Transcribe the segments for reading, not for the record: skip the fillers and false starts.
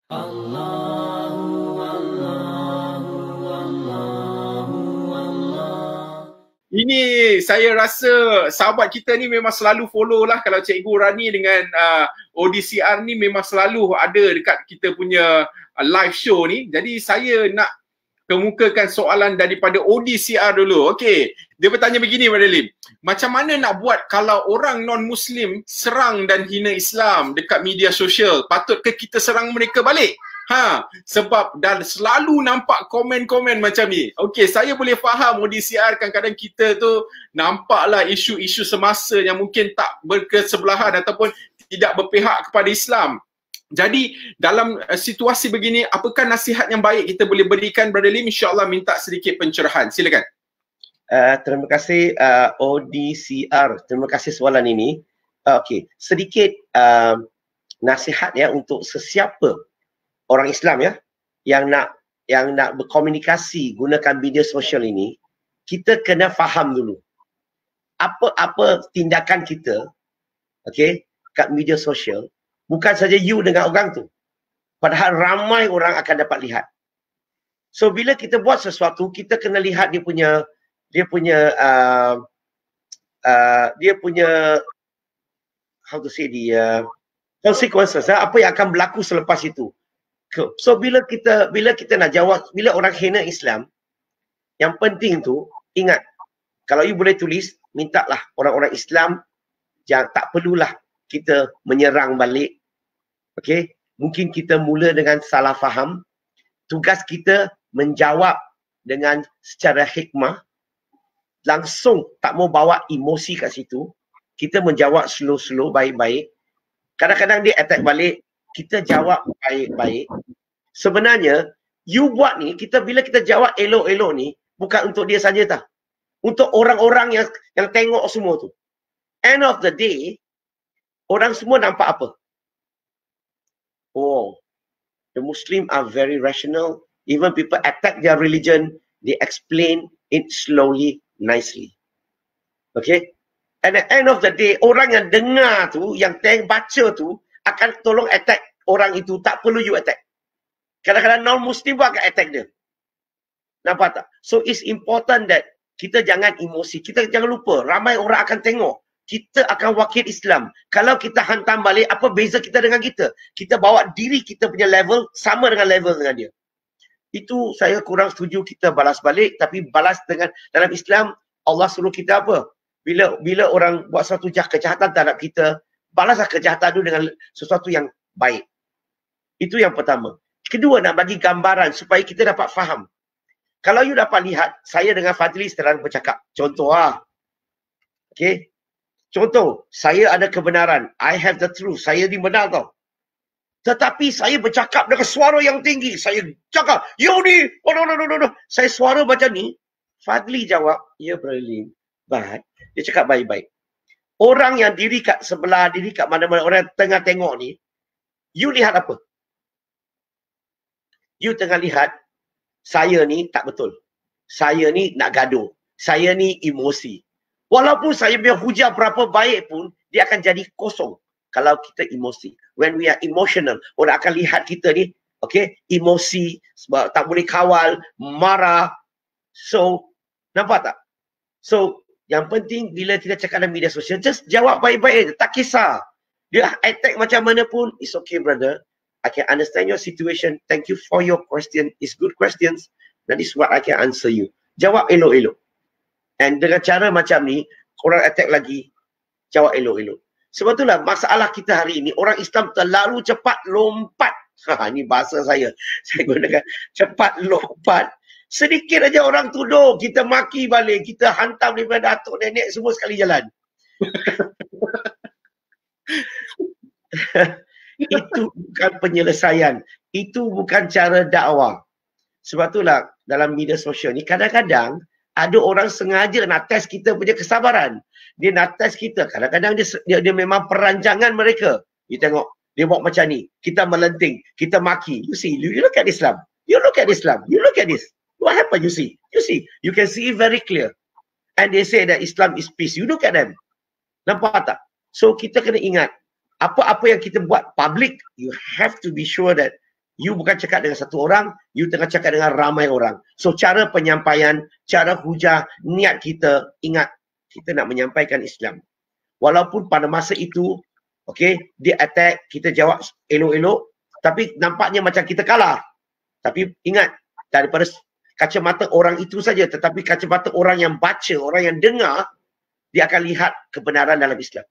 Allahu Allahu Allahu Allah. Ini saya rasa sahabat kita ni memang selalu follow lah. Kalau Cikgu Rani dengan ODCR ni memang selalu ada dekat kita punya live show ni. Jadi saya nak kemukakan soalan daripada ODCR dulu. Okey, dia bertanya begini Brother Lim. Macam mana nak buat kalau orang non-Muslim serang dan hina Islam dekat media sosial? Patutkah kita serang mereka balik? Sebab dah selalu nampak komen-komen macam ni. Okey, saya boleh faham ODCR kadang-kadang kita tu nampaklah isu-isu semasa yang mungkin tak berkesebelahan ataupun tidak berpihak kepada Islam. Jadi dalam situasi begini, apakah nasihat yang baik kita boleh berikan Brother Lim? InsyaAllah minta sedikit pencerahan. Silakan. Terima kasih ODCR. Terima kasih soalan ini. Okey, sedikit nasihat ya untuk sesiapa orang Islam ya yang nak berkomunikasi gunakan media sosial ini. Kita kena faham dulu apa tindakan kita, okey, kat media sosial. Bukan saja you dengan orang tu, padahal ramai orang akan dapat lihat. So bila kita buat sesuatu, kita kena lihat dia punya how to say consequences, apa yang akan berlaku selepas itu. So bila kita nak jawab, bila orang hina Islam, yang penting tu ingat, kalau you boleh tulis, mintalah orang-orang Islam jangan, tak perlulah kita menyerang balik. Okey, mungkin kita mula dengan salah faham. Tugas kita menjawab dengan secara hikmah, langsung, tak mau bawa emosi kat situ. Kita menjawab slow-slow, baik-baik. Kadang-kadang dia attack balik, kita jawab baik-baik. Sebenarnya you buat ni, bila kita jawab elok-elok ni, bukan untuk dia saja tah, untuk orang-orang yang tengok semua tu. End of the day, orang semua nampak apa? Oh, the Muslim are very rational. Even people attack their religion, they explain it slowly, nicely. Okay? And at the end of the day, orang yang dengar tu, yang baca tu, akan tolong attack orang itu. Tak perlu you attack. Kadang-kadang non-Muslim pun akan attack dia. Nampak tak? So it's important that kita jangan emosi. Kita jangan lupa, ramai orang akan tengok. Kita akan wakil Islam. Kalau kita hantam balik, apa beza kita dengan kita? Kita bawa diri kita punya level sama dengan level dengan dia. Itu saya kurang setuju kita balas balik. Tapi balas dengan, dalam Islam, Allah suruh kita apa? Bila orang buat satu kejahatan terhadap kita, balaslah kejahatan itu dengan sesuatu yang baik. Itu yang pertama. Kedua, nak bagi gambaran supaya kita dapat faham. Kalau you dapat lihat, saya dengan Fadli sedang bercakap. Contoh okay? Contoh, saya ada kebenaran. I have the truth. Saya ni benar tau. Tetapi saya bercakap dengan suara yang tinggi. Saya cakap, you ni, oh no. Saya suara macam ni. Fadli jawab, ya Brother Lim. But, dia cakap baik-baik. Orang yang diri kat sebelah, diri kat mana-mana, orang yang tengah tengok ni, you lihat apa? You tengah lihat, saya ni tak betul. Saya ni nak gaduh. Saya ni emosi. Walaupun saya punya hujah berapa baik pun, dia akan jadi kosong kalau kita emosi. When we are emotional, orang akan lihat kita ni, okay, emosi, sebab tak boleh kawal, marah. So, nampak tak? So, yang penting bila kita cakap dalam media sosial, just jawab baik-baik, tak kisah. Dia attack macam mana pun, it's okay brother. I can understand your situation. Thank you for your question. It's good questions. That is what I can answer you. Jawab elok-elok. And dengan cara macam ni, orang attack lagi, jawab elok-elok. Sebab itulah masalah kita hari ini, orang Islam terlalu cepat lompat. Ini bahasa saya. Saya gunakan cepat lompat. Sedikit aja orang tuduh, kita maki balik, kita hantam daripada datuk nenek semua sekali jalan. Itu bukan penyelesaian. Itu bukan cara dakwah. Sebab itulah dalam media sosial ni kadang-kadang ada orang sengaja nak test kita punya kesabaran. Dia nak test kita. Kadang-kadang dia memang perancangan mereka. You tengok, dia buat macam ni. Kita melenting, kita maki. You see, you look at Islam. You look at Islam. You look at this. What happened you see? You see, you can see very clear. And they say that Islam is peace. You look at them. Nampak tak? So kita kena ingat, apa-apa yang kita buat public, you have to be sure that You bukan cakap dengan satu orang, you tengah cakap dengan ramai orang. So cara penyampaian, cara hujah, niat kita, ingat kita nak menyampaikan Islam. Walaupun pada masa itu, okay, dia attack, kita jawab elok-elok, tapi nampaknya macam kita kalah. Tapi ingat, daripada kacamata orang itu saja, tetapi kacamata orang yang baca, orang yang dengar, dia akan lihat kebenaran dalam Islam.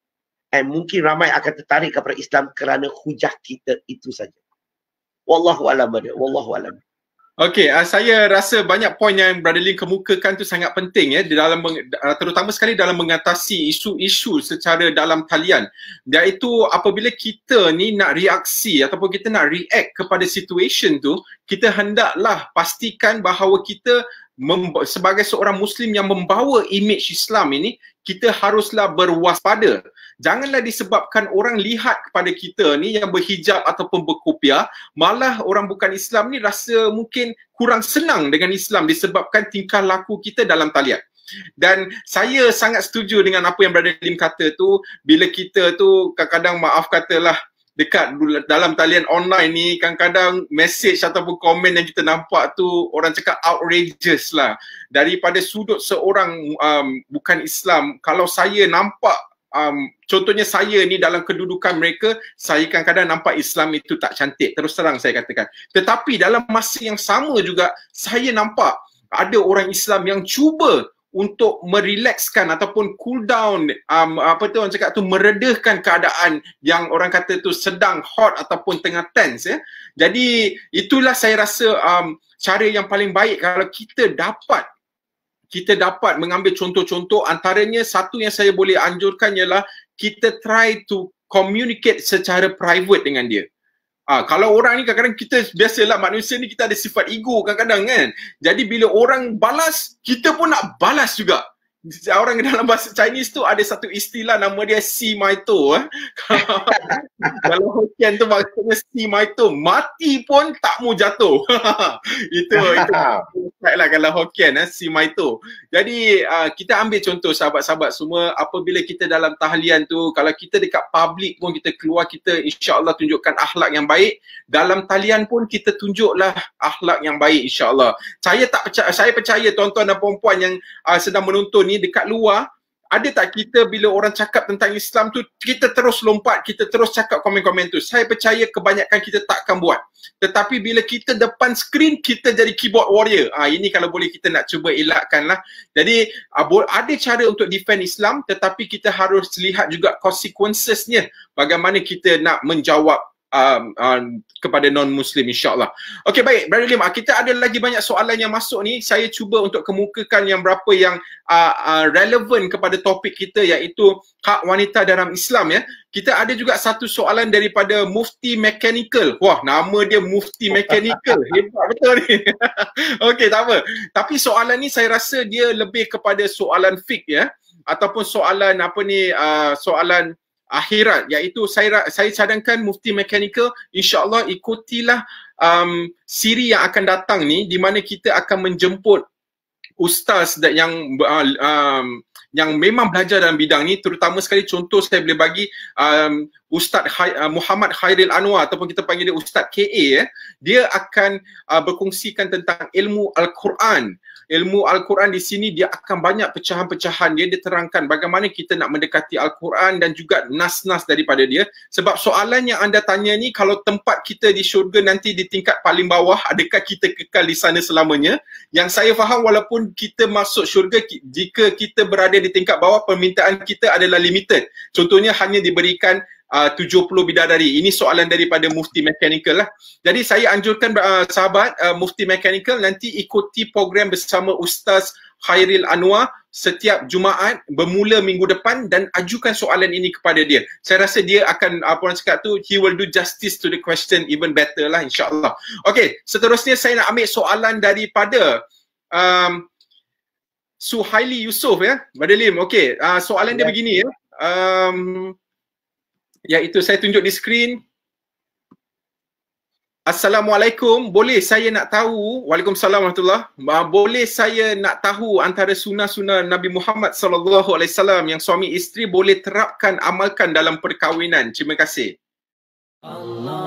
Dan mungkin ramai akan tertarik kepada Islam kerana hujah kita itu saja. Wallahu alam. Wallahu alam. Okey, saya rasa banyak poin yang Brother Lim kemukakan tu sangat penting ya, di dalam terutama sekali dalam mengatasi isu-isu secara dalam talian. Iaitu apabila kita ni nak reaksi ataupun kita nak react kepada situation tu, kita hendaklah pastikan bahawa kita sebagai seorang Muslim yang membawa image Islam ini, kita haruslah berwaspada. Janganlah disebabkan orang lihat kepada kita ni yang berhijab ataupun berkopiah, malah orang bukan Islam ni rasa mungkin kurang senang dengan Islam disebabkan tingkah laku kita dalam talian. Dan saya sangat setuju dengan apa yang Brother Lim kata tu, bila kita tu kadang-kadang maaf katalah dekat dalam talian online ni, kadang-kadang message ataupun komen yang kita nampak tu orang cakap outrageous lah. Daripada sudut seorang bukan Islam, kalau saya nampak contohnya saya ni dalam kedudukan mereka, saya kadang-kadang nampak Islam itu tak cantik, terus terang saya katakan. Tetapi dalam masa yang sama juga saya nampak ada orang Islam yang cuba untuk merelakskan ataupun cool down, orang cakap tu, meredahkan keadaan yang orang kata tu sedang hot ataupun tengah tense ya. Jadi itulah saya rasa cara yang paling baik kalau kita dapat mengambil contoh-contoh. Antaranya satu yang saya boleh anjurkan ialah kita try to communicate secara private dengan dia. Kalau orang ni kadang-kadang kita, biasalah manusia ni kita ada sifat ego kadang-kadang kan. Jadi bila orang balas, kita pun nak balas juga. Orang dalam bahasa Chinese tu ada satu istilah nama dia si my to. Kalau Hokkien tu maksudnya si my to, mati pun tak mau jatuh. itu lah kalau Hokkien si my to. Jadi kita ambil contoh sahabat-sahabat semua, apabila kita dalam tahlian tu, kalau kita dekat public pun kita keluar, kita insya-Allah tunjukkan akhlak yang baik. Dalam talian pun kita tunjuklah akhlak yang baik insya-Allah. Saya percaya tuan-tuan dan puan-puan yang sedang menonton ni dekat luar, ada tak kita bila orang cakap tentang Islam tu, kita terus lompat, kita terus cakap komen-komen tu? Saya percaya kebanyakan kita takkan buat. Tetapi bila kita depan skrin, kita jadi keyboard warrior. Ini kalau boleh kita nak cuba elakkan lah. Jadi ada cara untuk defend Islam, tetapi kita harus lihat juga consequences-nya, bagaimana kita nak menjawab kepada non-Muslim insya-Allah. Okey, baik Brother Lim, kita ada lagi banyak soalan yang masuk ni. Saya cuba untuk kemukakan yang berapa yang relevan kepada topik kita, iaitu hak wanita dalam Islam ya. Kita ada juga satu soalan daripada Mufti Mechanical. Wah, nama dia Mufti Mechanical. Hebat betul ni. Okey, tak apa. Tapi soalan ni saya rasa dia lebih kepada soalan fiqh ya, ataupun soalan soalan akhirat, iaitu saya cadangkan Mufti Mechanical insya-Allah ikutilah siri yang akan datang ni, di mana kita akan menjemput ustaz yang memang belajar dalam bidang ni. Terutama sekali contoh saya boleh bagi Ustaz Muhammad Khairil Anwar, ataupun kita panggil dia Ustaz KA. Dia akan berkongsikan tentang ilmu Al-Quran. Ilmu Al-Quran di sini dia akan banyak pecahan-pecahan dia diterangkan bagaimana kita nak mendekati Al-Quran dan juga nas-nas daripada dia. Sebab soalan yang anda tanya ni, kalau tempat kita di syurga nanti di tingkat paling bawah, adakah kita kekal di sana selamanya? Yang saya faham, walaupun kita masuk syurga, jika kita berada di tingkat bawah, permintaan kita adalah limited. Contohnya hanya diberikan 70 bidadari. Ini soalan daripada Mufti Mechanical lah. Jadi saya anjurkan sahabat Mufti Mechanical nanti ikuti program bersama Ustaz Khairil Anwar setiap Jumaat bermula minggu depan, dan ajukan soalan ini kepada dia. Saya rasa dia akan, orang cakap tu, he will do justice to the question even better lah insya-Allah. Okey, seterusnya saya nak ambil soalan daripada Suhaili Yusof ya, Brother Lim. Okey, soalan dia begini ya. Iaitu saya tunjuk di skrin. Assalamualaikum, boleh saya nak tahu, Waalaikumsalam warahmatullahi, boleh saya nak tahu antara sunnah-sunnah Nabi Muhammad SAW yang suami isteri boleh terapkan, amalkan dalam perkahwinan. Terima kasih. Allah.